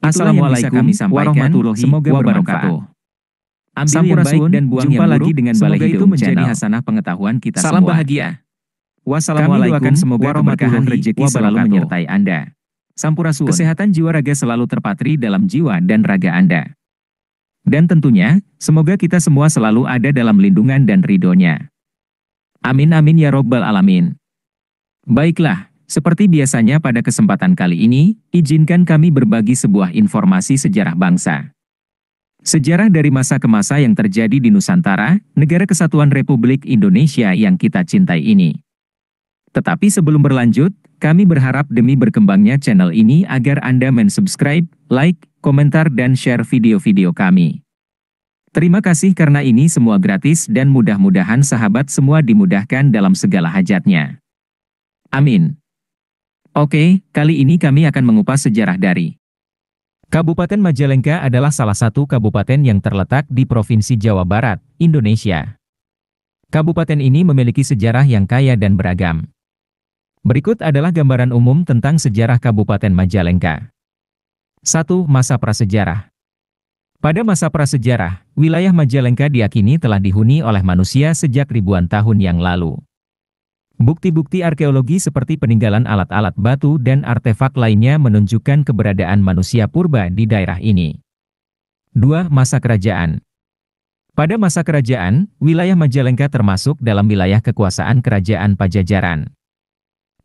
Assalamualaikum warahmatullahi wabarakatuh. Ambil yang baik dan buang yang buruk, dengan Balai Hidung menjadi hasanah pengetahuan kita semua. Salam bahagia. Wassalamualaikum semoga keberkahan rezeki selalu menyertai Anda. Sampurasun. Kesehatan jiwa raga selalu terpatri dalam jiwa dan raga Anda. Dan tentunya, semoga kita semua selalu ada dalam lindungan dan ridhonya. Amin amin ya robbal alamin. Baiklah. Seperti biasanya pada kesempatan kali ini, izinkan kami berbagi sebuah informasi sejarah bangsa. Sejarah dari masa ke masa yang terjadi di Nusantara, Negara Kesatuan Republik Indonesia yang kita cintai ini. Tetapi sebelum berlanjut, kami berharap demi berkembangnya channel ini agar Anda mensubscribe, like, komentar dan share video-video kami. Terima kasih karena ini semua gratis dan mudah-mudahan sahabat semua dimudahkan dalam segala hajatnya. Amin. Oke, kali ini kami akan mengupas sejarah dari Kabupaten Majalengka adalah salah satu kabupaten yang terletak di Provinsi Jawa Barat, Indonesia. Kabupaten ini memiliki sejarah yang kaya dan beragam. Berikut adalah gambaran umum tentang sejarah Kabupaten Majalengka. 1. Masa prasejarah. Pada masa prasejarah, wilayah Majalengka diyakini telah dihuni oleh manusia sejak ribuan tahun yang lalu. Bukti-bukti arkeologi seperti peninggalan alat-alat batu dan artefak lainnya menunjukkan keberadaan manusia purba di daerah ini. 2. Masa kerajaan. Pada masa kerajaan, wilayah Majalengka termasuk dalam wilayah kekuasaan Kerajaan Pajajaran.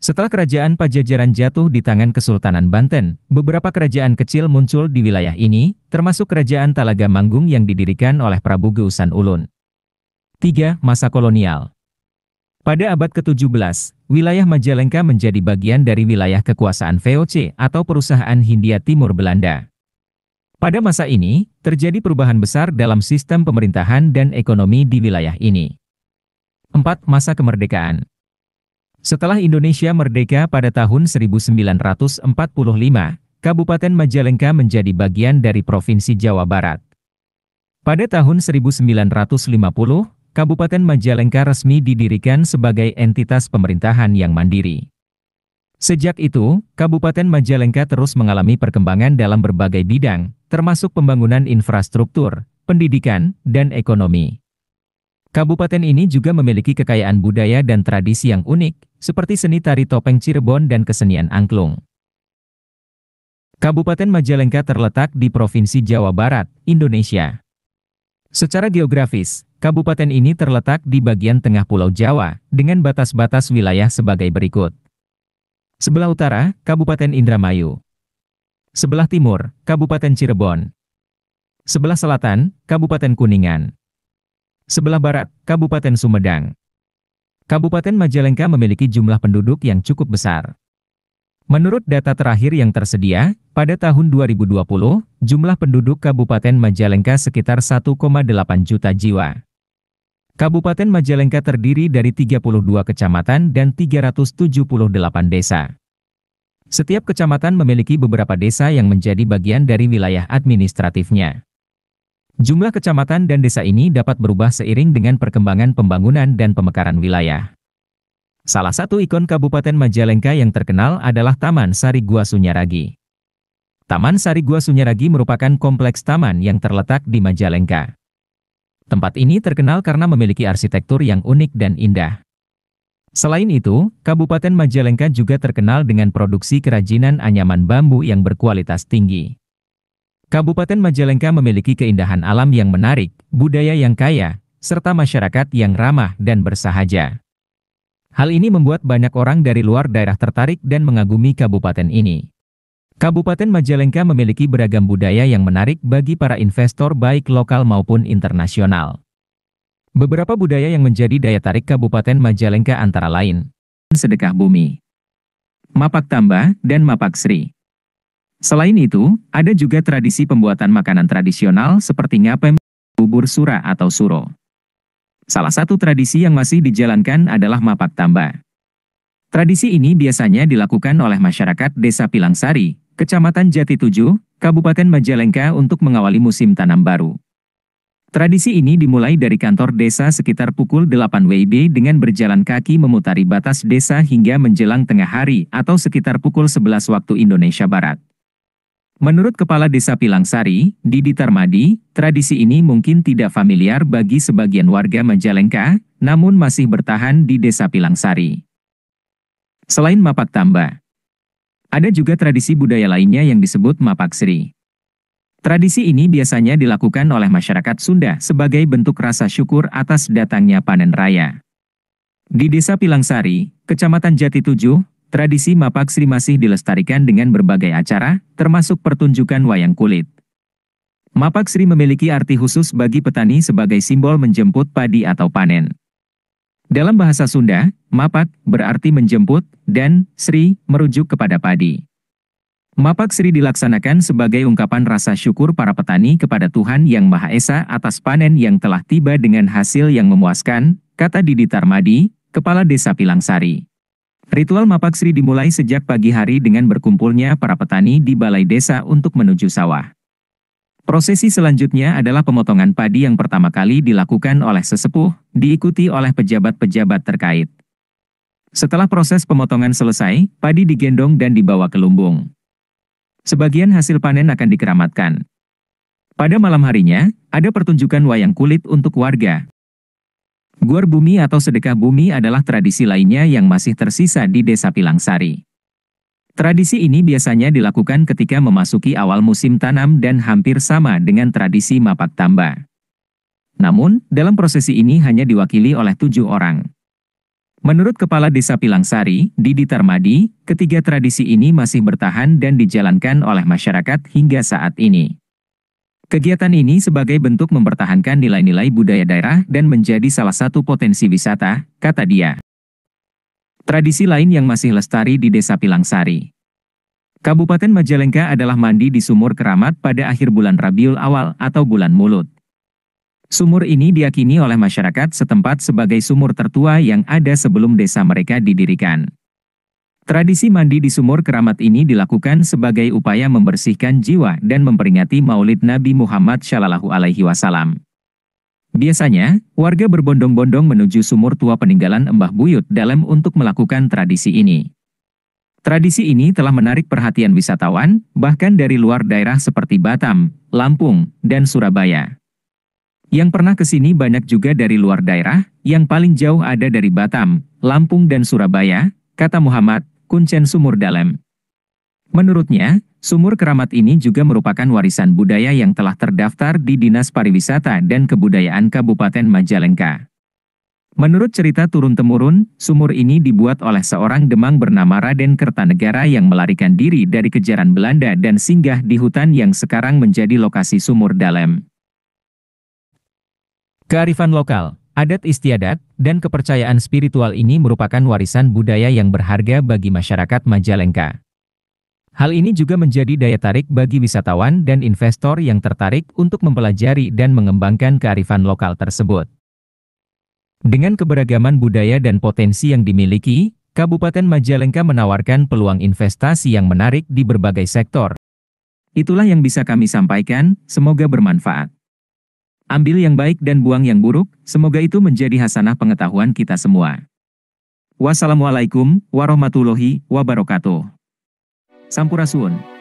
Setelah Kerajaan Pajajaran jatuh di tangan Kesultanan Banten, beberapa kerajaan kecil muncul di wilayah ini, termasuk Kerajaan Talaga Manggung yang didirikan oleh Prabu Geusan Ulun. 3. Masa kolonial. Pada abad ke-17, wilayah Majalengka menjadi bagian dari wilayah kekuasaan VOC atau Perusahaan Hindia Timur Belanda. Pada masa ini, terjadi perubahan besar dalam sistem pemerintahan dan ekonomi di wilayah ini. 4. Masa kemerdekaan. Setelah Indonesia merdeka pada tahun 1945, Kabupaten Majalengka menjadi bagian dari Provinsi Jawa Barat. Pada tahun 1950, Kabupaten Majalengka resmi didirikan sebagai entitas pemerintahan yang mandiri. Sejak itu, Kabupaten Majalengka terus mengalami perkembangan dalam berbagai bidang, termasuk pembangunan infrastruktur, pendidikan, dan ekonomi. Kabupaten ini juga memiliki kekayaan budaya dan tradisi yang unik, seperti seni tari topeng Cirebon dan kesenian angklung. Kabupaten Majalengka terletak di Provinsi Jawa Barat, Indonesia. Secara geografis, kabupaten ini terletak di bagian tengah Pulau Jawa, dengan batas-batas wilayah sebagai berikut. Sebelah utara, Kabupaten Indramayu. Sebelah timur, Kabupaten Cirebon. Sebelah selatan, Kabupaten Kuningan. Sebelah barat, Kabupaten Sumedang. Kabupaten Majalengka memiliki jumlah penduduk yang cukup besar. Menurut data terakhir yang tersedia, pada tahun 2020, jumlah penduduk Kabupaten Majalengka sekitar 1,8 juta jiwa. Kabupaten Majalengka terdiri dari 32 kecamatan dan 378 desa. Setiap kecamatan memiliki beberapa desa yang menjadi bagian dari wilayah administratifnya. Jumlah kecamatan dan desa ini dapat berubah seiring dengan perkembangan pembangunan dan pemekaran wilayah. Salah satu ikon Kabupaten Majalengka yang terkenal adalah Taman Sari Gua Sunyaragi. Taman Sari Gua Sunyaragi merupakan kompleks taman yang terletak di Majalengka. Tempat ini terkenal karena memiliki arsitektur yang unik dan indah. Selain itu, Kabupaten Majalengka juga terkenal dengan produksi kerajinan anyaman bambu yang berkualitas tinggi. Kabupaten Majalengka memiliki keindahan alam yang menarik, budaya yang kaya, serta masyarakat yang ramah dan bersahaja. Hal ini membuat banyak orang dari luar daerah tertarik dan mengagumi kabupaten ini. Kabupaten Majalengka memiliki beragam budaya yang menarik bagi para investor baik lokal maupun internasional. Beberapa budaya yang menjadi daya tarik Kabupaten Majalengka antara lain sedekah bumi, Mapak Tamba, dan Mapak Sri. Selain itu, ada juga tradisi pembuatan makanan tradisional seperti ngapem, bubur sura atau suro. Salah satu tradisi yang masih dijalankan adalah Mapak Tamba. Tradisi ini biasanya dilakukan oleh masyarakat Desa Pilangsari, Kecamatan Jati 7, Kabupaten Majalengka untuk mengawali musim tanam baru. Tradisi ini dimulai dari kantor desa sekitar pukul 8 WIB dengan berjalan kaki memutari batas desa hingga menjelang tengah hari atau sekitar pukul 11 waktu Indonesia Barat. Menurut Kepala Desa Pilangsari, Didi Tarmadi, tradisi ini mungkin tidak familiar bagi sebagian warga Majalengka, namun masih bertahan di Desa Pilangsari. Selain Mapak Tamba, ada juga tradisi budaya lainnya yang disebut Mapak Sri. Tradisi ini biasanya dilakukan oleh masyarakat Sunda sebagai bentuk rasa syukur atas datangnya panen raya. Di Desa Pilangsari, Kecamatan Jati 7, tradisi Mapak Sri masih dilestarikan dengan berbagai acara, termasuk pertunjukan wayang kulit. Mapak Sri memiliki arti khusus bagi petani sebagai simbol menjemput padi atau panen. Dalam bahasa Sunda, Mapak berarti menjemput, dan Sri merujuk kepada padi. Mapak Sri dilaksanakan sebagai ungkapan rasa syukur para petani kepada Tuhan Yang Maha Esa atas panen yang telah tiba dengan hasil yang memuaskan, kata Didi Tarmadi, Kepala Desa Pilangsari. Ritual Mapak Sri dimulai sejak pagi hari dengan berkumpulnya para petani di balai desa untuk menuju sawah. Prosesi selanjutnya adalah pemotongan padi yang pertama kali dilakukan oleh sesepuh, diikuti oleh pejabat-pejabat terkait. Setelah proses pemotongan selesai, padi digendong dan dibawa ke lumbung. Sebagian hasil panen akan dikeramatkan. Pada malam harinya, ada pertunjukan wayang kulit untuk warga. Guar bumi atau sedekah bumi adalah tradisi lainnya yang masih tersisa di Desa Pilangsari. Tradisi ini biasanya dilakukan ketika memasuki awal musim tanam dan hampir sama dengan tradisi Mapak Tamba. Namun, dalam prosesi ini hanya diwakili oleh 7 orang. Menurut Kepala Desa Pilangsari, Didi Tarmadi, ketiga tradisi ini masih bertahan dan dijalankan oleh masyarakat hingga saat ini. Kegiatan ini sebagai bentuk mempertahankan nilai-nilai budaya daerah dan menjadi salah satu potensi wisata, kata dia. Tradisi lain yang masih lestari di Desa Pilangsari. Kabupaten Majalengka adalah mandi di sumur keramat pada akhir bulan Rabiul Awal atau bulan Mulut. Sumur ini diyakini oleh masyarakat setempat sebagai sumur tertua yang ada sebelum desa mereka didirikan. Tradisi mandi di sumur keramat ini dilakukan sebagai upaya membersihkan jiwa dan memperingati Maulid Nabi Muhammad SAW. Biasanya, warga berbondong-bondong menuju sumur tua peninggalan Mbah Buyut Dalem untuk melakukan tradisi ini. Tradisi ini telah menarik perhatian wisatawan, bahkan dari luar daerah seperti Batam, Lampung, dan Surabaya. Yang pernah ke sini banyak juga dari luar daerah, yang paling jauh ada dari Batam, Lampung dan Surabaya, kata Muhammad, Kuncen Sumur Dalem. Menurutnya, sumur keramat ini juga merupakan warisan budaya yang telah terdaftar di Dinas Pariwisata dan Kebudayaan Kabupaten Majalengka. Menurut cerita turun-temurun, sumur ini dibuat oleh seorang Demang bernama Raden Kertanegara yang melarikan diri dari kejaran Belanda dan singgah di hutan yang sekarang menjadi lokasi Sumur Dalem. Kearifan lokal, adat istiadat, dan kepercayaan spiritual ini merupakan warisan budaya yang berharga bagi masyarakat Majalengka. Hal ini juga menjadi daya tarik bagi wisatawan dan investor yang tertarik untuk mempelajari dan mengembangkan kearifan lokal tersebut. Dengan keberagaman budaya dan potensi yang dimiliki, Kabupaten Majalengka menawarkan peluang investasi yang menarik di berbagai sektor. Itulah yang bisa kami sampaikan, semoga bermanfaat. Ambil yang baik dan buang yang buruk, semoga itu menjadi hasanah pengetahuan kita semua. Wassalamualaikum warahmatullahi wabarakatuh. Sampurasun.